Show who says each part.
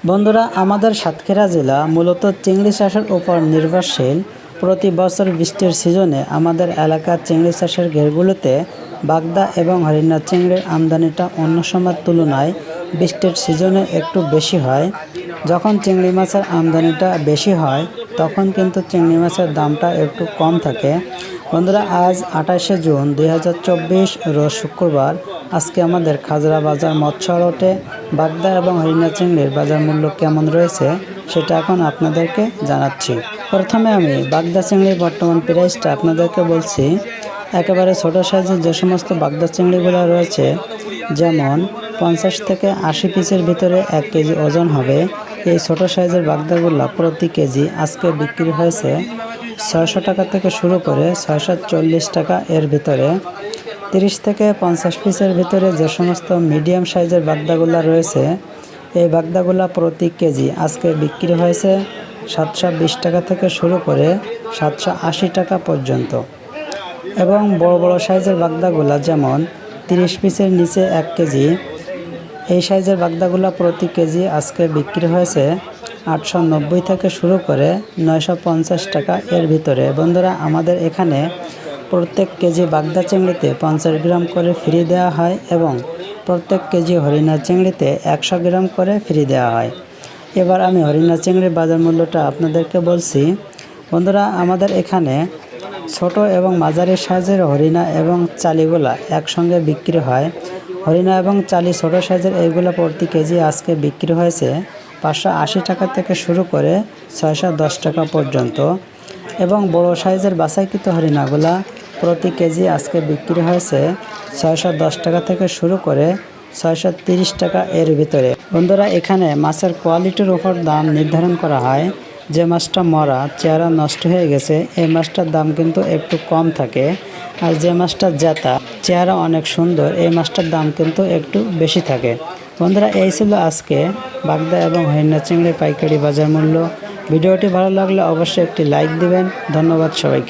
Speaker 1: বন্ধুরা, আমাদের সাতক্ষীরা জেলা মূলত চিংড়ি চাষের উপর নির্ভরশীল। প্রতি বছর বৃষ্টির সিজনে আমাদের এলাকার চিংড়ি চাষের ঘেরগুলোতে বাগদা এবং হরিণা চিংড়ির আমদানিটা অন্য সময়ের তুলনায় বৃষ্টির সিজনে একটু বেশি হয়। যখন চিংড়ি মাছের আমদানিটা বেশি হয় তখন কিন্তু চিংড়ি মাছের দামটা একটু কম থাকে। বন্ধুরা, আজ 28শে জুন 2024 রোজ শুক্রবার। আজকে আমাদের খাজরা বাজার মৎস্য আড়তে বাগদা এবং হরিণা চিংড়ির বাজার মূল্য কেমন রয়েছে সেটা এখন আপনাদেরকে জানাচ্ছি। প্রথমে আমি বাগদা চিংড়ির বর্তমান প্রাইসটা আপনাদেরকে বলছি। একেবারে ছোট সাইজের যে সমস্ত বাগদা চিংড়িগুলো রয়েছে, যেমন 50 থেকে 80 পিসের ভিতরে 1 কেজি ওজন হবে, এই ছোট সাইজের বাগদাগুলো প্রতি কেজি আজকে বিক্রি হয়েছে 600 টাকা থেকে শুরু করে 640 টাকা এর ভিতরে। 30 থেকে 50 পিসের ভিতরে যে সমস্ত মিডিয়াম সাইজের বাগদাগুলো রয়েছে, এই বাগদাগুলো প্রতি কেজি আজকে বিক্রি হয়েছে 720 টাকা থেকে শুরু করে 780 টাকা পর্যন্ত। এবং বড় বড় সাইজের বাগদাগুলো যেমন 30 পিসের নিচে 1 কেজি, এই সাইজের বাগদাগুলো প্রতি কেজি আজকে বিক্রি হয়েছে 890 থেকে শুরু করে 950 টাকা এর ভিতরে। বন্ধুরা, আমাদের এখানে প্রত্যেক কেজি বাগদা চিংড়িতে 50 গ্রাম করে ফ্রি দেওয়া হয় এবং প্রত্যেক কেজি হরিণা চিংড়িতে 100 গ্রাম করে ফ্রি দেওয়া হয়। এবার আমি হরিণা চিংড়ির বাজার মূল্যটা আপনাদেরকে বলছি। বন্ধুরা, আমাদের এখানে ছোট এবং মাঝারি সাইজের হরিণা এবং চালিগুলা একসঙ্গে বিক্রি হয়। হরিণা এবং চালি ছোট সাইজের এইগুলো প্রতি কেজি আজকে বিক্রি হয়েছে 580 টাকা থেকে শুরু করে 610 টাকা পর্যন্ত। এবং বড় সাইজের বাছাইকৃত হরিণাগুলা প্রতি কেজি আজকে বিক্রি হয়েছে 610 টাকা থেকে শুরু করে 630 টাকা এর ভিতরে। বন্ধুরা, এখানে মাছের কোয়ালিটির উপর দাম নির্ধারণ করা হয়। যে মাছটা মরা, চেহারা নষ্ট হয়ে গেছে, এই মাছটার দাম কিন্তু একটু কম থাকে। আর যে মাছটা জেতা, চেহারা অনেক সুন্দর, এই মাছটার দাম কিন্তু একটু বেশি থাকে। বন্ধুরা, এই ছিল আজকে বাগদা এবং হরিণা চিংড়ির পাইকারি বাজার মূল্য। ভিডিওটি ভালো লাগলে অবশ্যই একটি লাইক দিবেন। ধন্যবাদ সবাইকে।